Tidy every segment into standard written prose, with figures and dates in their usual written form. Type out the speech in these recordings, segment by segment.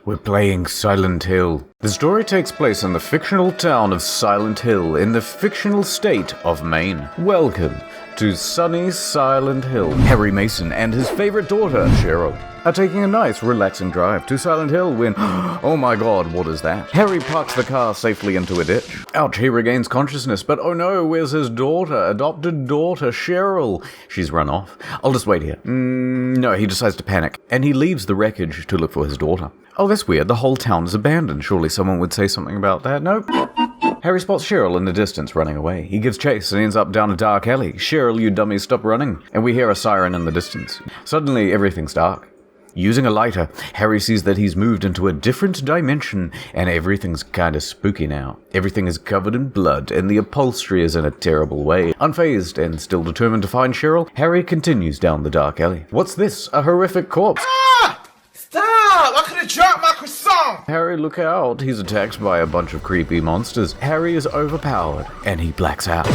We're playing Silent Hill. The story takes place in the fictional town of Silent Hill in the fictional state of Maine. Welcome to sunny Silent Hill. Harry Mason and his favorite daughter, Cheryl, are taking a nice, relaxing drive to Silent Hill when, oh my god, what is that? Harry parks the car safely into a ditch. Ouch, he regains consciousness, but oh no, where's his daughter, adopted daughter, Cheryl? She's run off. I'll just wait here. No, he decides to panic, and he leaves the wreckage to look for his daughter. Oh, that's weird, the whole town is abandoned. Surely someone would say something about that. Nope. Harry spots Cheryl in the distance running away. He gives chase and ends up down a dark alley. Cheryl, you dummy, stop running. And we hear a siren in the distance. Suddenly, everything's dark. Using a lighter, Harry sees that he's moved into a different dimension, and everything's kinda spooky now. Everything is covered in blood, and the upholstery is in a terrible way. Unfazed and still determined to find Cheryl, Harry continues down the dark alley. What's this? A horrific corpse. Stop! I could have dropped my croissant! Harry, look out. He's attacked by a bunch of creepy monsters. Harry is overpowered, and he blacks out.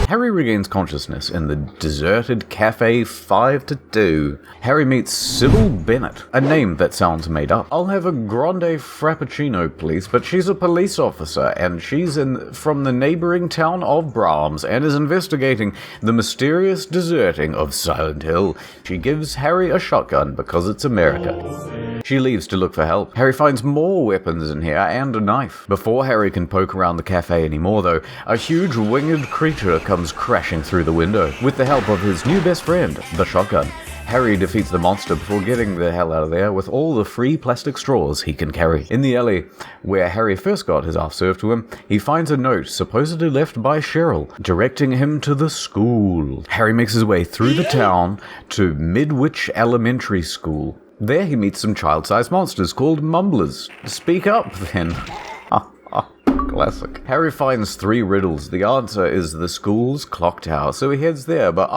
Harry regains consciousness in the deserted cafe 5 to 2. Harry meets Cybil Bennet, a name that sounds made up. I'll have a grande frappuccino, please, but she's a police officer, and she's from the neighboring town of Brahms, and is investigating the mysterious deserting of Silent Hill. She gives Harry a shotgun because it's America. She leaves to look for help. Harry finds more weapons in here and a knife. Before Harry can poke around the cafe anymore, though, a huge winged creature comes crashing through the window. With the help of his new best friend, the shotgun, Harry defeats the monster before getting the hell out of there with all the free plastic straws he can carry. In the alley, where Harry first got his ass served to him, he finds a note supposedly left by Cheryl, directing him to the school. Harry makes his way through the town to Midwich Elementary School. There he meets some child-sized monsters called Mumblers. Speak up, then. Classic. Harry finds 3 riddles. The answer is the school's clock tower, so he heads there, but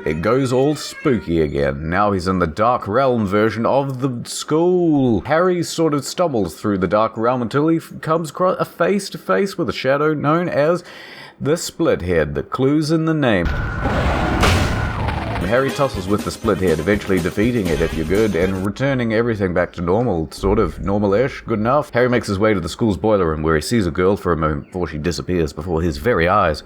it goes all spooky again. Now he's in the Dark Realm version of the school. Harry sort of stumbles through the Dark Realm until he comes face-to-face with a shadow known as the Split Head. The clue's in the name. Harry tussles with the split head, eventually defeating it if you're good, and returning everything back to normal, sort of normal-ish, good enough. Harry makes his way to the school's boiler room where he sees a girl for a moment before she disappears before his very eyes.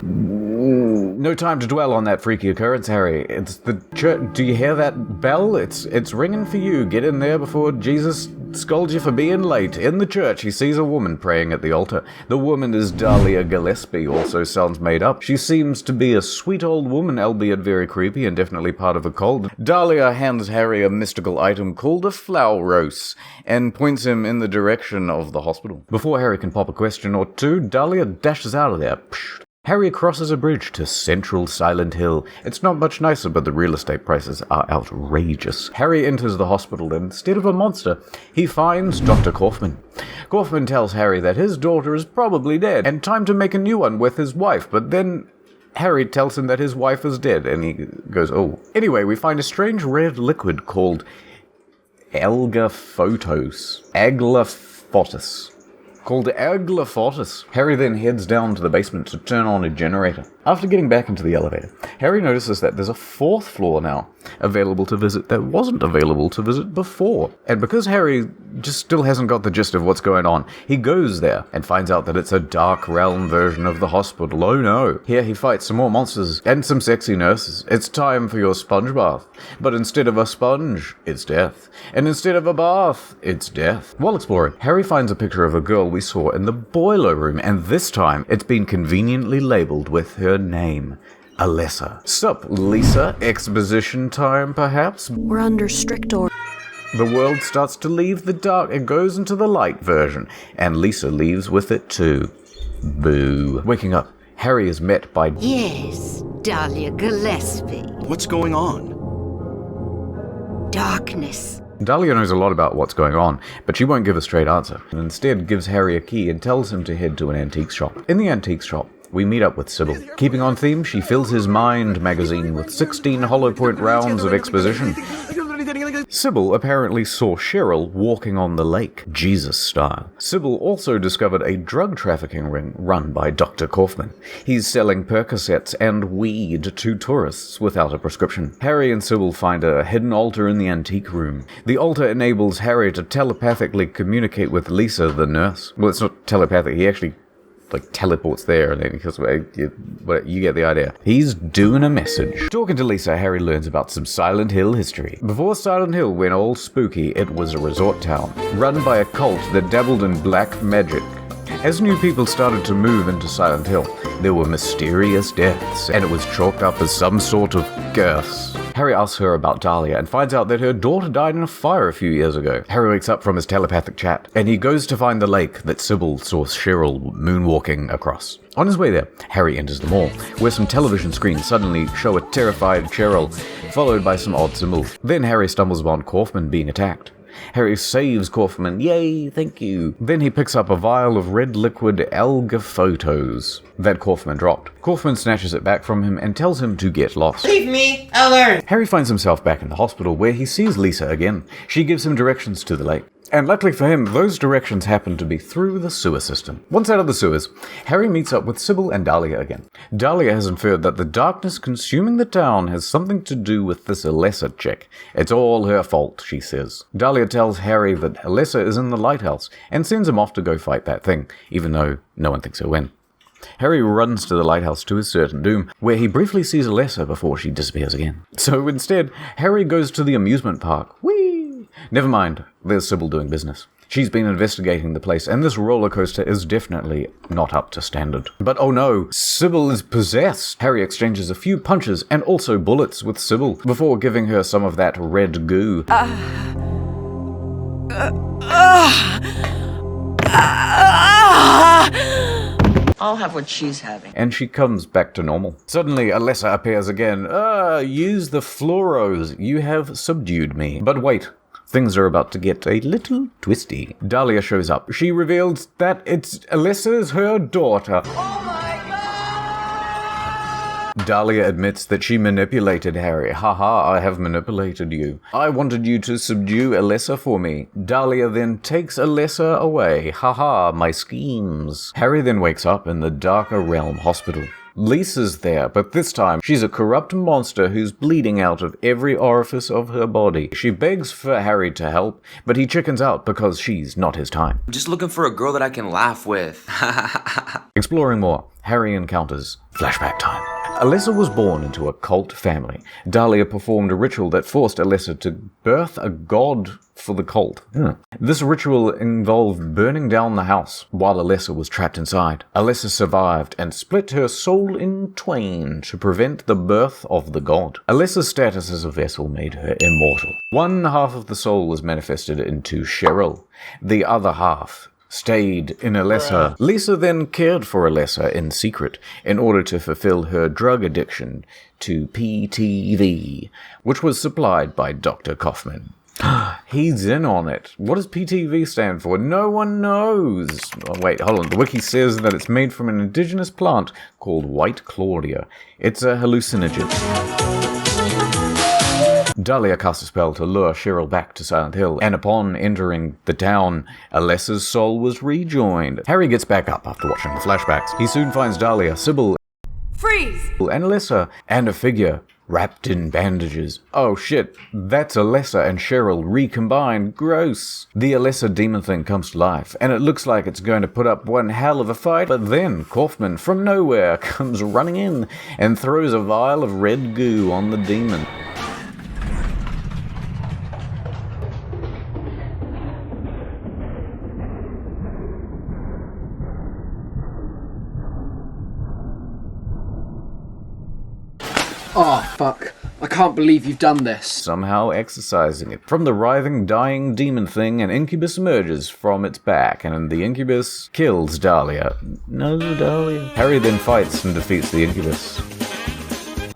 No time to dwell on that freaky occurrence, Harry. It's the church. Do you hear that bell? It's ringing for you. Get in there before Jesus scolds you for being late. In the church, he sees a woman praying at the altar. The woman is Dahlia Gillespie, also sounds made up. She seems to be a sweet old woman, albeit very creepy and definitely part of a cult. Dahlia hands Harry a mystical item called a flower rose and points him in the direction of the hospital. Before Harry can pop a question or two, Dahlia dashes out of there. Psh. Harry crosses a bridge to central Silent Hill. It's not much nicer, but the real estate prices are outrageous. Harry enters the hospital, and instead of a monster, he finds Dr. Kauffmann. Kauffmann tells Harry that his daughter is probably dead, and time to make a new one with his wife, but then Harry tells him that his wife is dead, and he goes, oh. Anyway, we find a strange red liquid called AGLAPHOTIS. Harry then heads down to the basement to turn on a generator. After getting back into the elevator, Harry notices that there's a 4th floor now available to visit that wasn't available to visit before. And because Harry just still hasn't got the gist of what's going on, he goes there and finds out that it's a Dark Realm version of the hospital. Oh no. Here he fights some more monsters and some sexy nurses. It's time for your sponge bath. But instead of a sponge, it's death. And instead of a bath, it's death. While exploring, Harry finds a picture of a girl we saw in the boiler room, and this time it's been conveniently labeled with her name, Alessa. Sup, Lisa? Exposition time, perhaps? We're under strict order. The world starts to leave the dark and goes into the light version, and Lisa leaves with it too. Boo. Waking up, Harry is met by... Yes, Dahlia Gillespie. What's going on? Darkness. Dahlia knows a lot about what's going on, but she won't give a straight answer, and instead gives Harry a key and tells him to head to an antique shop. In the antique shop, we meet up with Cybil. Keeping on theme, she fills his mind magazine with 16 hollow point rounds of exposition. Cybil apparently saw Cheryl walking on the lake, Jesus style. Cybil also discovered a drug trafficking ring run by Dr. Kauffmann. He's selling Percocets and weed to tourists without a prescription. Harry and Cybil find a hidden altar in the antique room. The altar enables Harry to telepathically communicate with Lisa, the nurse. Well, it's not telepathic, he actually teleports there, and then because you get the idea. He's doing a message. Talking to Lisa, Harry learns about some Silent Hill history. Before Silent Hill went all spooky, it was a resort town, run by a cult that dabbled in black magic. As new people started to move into Silent Hill, there were mysterious deaths, and it was chalked up as some sort of curse. Harry asks her about Dahlia and finds out that her daughter died in a fire a few years ago. Harry wakes up from his telepathic chat, and he goes to find the lake that Cybil saw Cheryl moonwalking across. On his way there, Harry enters the mall, where some television screens suddenly show a terrified Cheryl, followed by some odd symbols. Then Harry stumbles upon Kauffmann being attacked. Harry saves Kauffmann, yay, thank you. Then he picks up a vial of red liquid AGLAPHOTIS that Kauffmann dropped. Kauffmann snatches it back from him and tells him to get lost. Leave me alone. Harry finds himself back in the hospital where he sees Lisa again. She gives him directions to the lake. And luckily for him, those directions happen to be through the sewer system. Once out of the sewers, Harry meets up with Cybil and Dahlia again. Dahlia has inferred that the darkness consuming the town has something to do with this Alessa chick. It's all her fault, she says. Dahlia tells Harry that Alessa is in the lighthouse and sends him off to go fight that thing, even though no one thinks he'll win. Harry runs to the lighthouse to his certain doom, where he briefly sees Alessa before she disappears again. So instead, Harry goes to the amusement park. Whee! Never mind, there's Cybil doing business. She's been investigating the place, and this roller coaster is definitely not up to standard. But oh no, Cybil is possessed! Harry exchanges a few punches and also bullets with Cybil, before giving her some of that red goo. I'll have what she's having. And she comes back to normal. Suddenly, Alessa appears again. Use the fluoros. You have subdued me. But wait. Things are about to get a little twisty. Dahlia shows up. She reveals that Alessa's her daughter. Oh my God! Dahlia admits that she manipulated Harry. Haha, I have manipulated you. I wanted you to subdue Alessa for me. Dahlia then takes Alessa away. Haha, my schemes. Harry then wakes up in the Darker Realm Hospital. Lisa's there, but this time she's a corrupt monster who's bleeding out of every orifice of her body. She begs for Harry to help, but he chickens out because she's not his time. I'm just looking for a girl that I can laugh with. Exploring more, Harry encounters flashback time. Alessa was born into a cult family. Dahlia performed a ritual that forced Alessa to birth a god for the cult. This ritual involved burning down the house while Alessa was trapped inside. Alessa survived and split her soul in twain to prevent the birth of the god. Alessa's status as a vessel made her immortal. One half of the soul was manifested into Cheryl. The other half stayed in Alessa. Lisa then cared for Alessa in secret in order to fulfill her drug addiction to PTV, which was supplied by Dr. Kauffmann. He's in on it. What does PTV stand for? No one knows. Oh, wait, hold on. The wiki says that it's made from an indigenous plant called White Claudia. It's a hallucinogen. Dahlia casts a spell to lure Cheryl back to Silent Hill, and upon entering the town, Alessa's soul was rejoined. Harry gets back up after watching the flashbacks. He soon finds Dahlia, Cybil, Freeze! and Alessa, and a figure wrapped in bandages. Oh shit, that's Alessa and Cheryl recombined. Gross. The Alessa demon thing comes to life, and it looks like it's going to put up one hell of a fight, but then Kauffmann, from nowhere, comes running in and throws a vial of red goo on the demon. Oh, fuck. I can't believe you've done this. Somehow exercising it. From the writhing, dying demon thing, an incubus emerges from its back, and the incubus kills Dahlia. No, Dahlia. Harry then fights and defeats the incubus.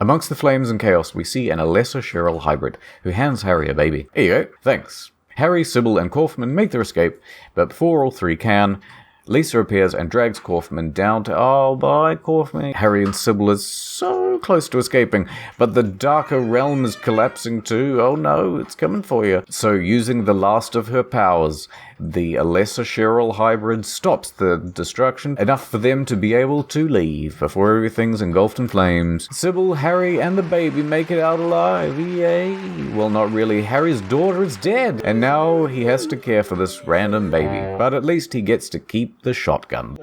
Amongst the flames and chaos, we see an Alessa-Cheryl hybrid, who hands Harry a baby. Here you go, thanks. Harry, Cybil, and Kauffmann make their escape, but before all three can, Lisa appears and drags Kauffmann down to, oh, bye, Kauffmann. Harry and Cybil are so close to escaping, but the darker realm is collapsing too. Oh no, it's coming for you. So using the last of her powers, the Alessa Cheryl hybrid stops the destruction, enough for them to be able to leave before everything's engulfed in flames. Cybil, Harry, and the baby make it out alive. Yay. Well, not really. Harry's daughter is dead, and now he has to care for this random baby. But at least he gets to keep the shotgun.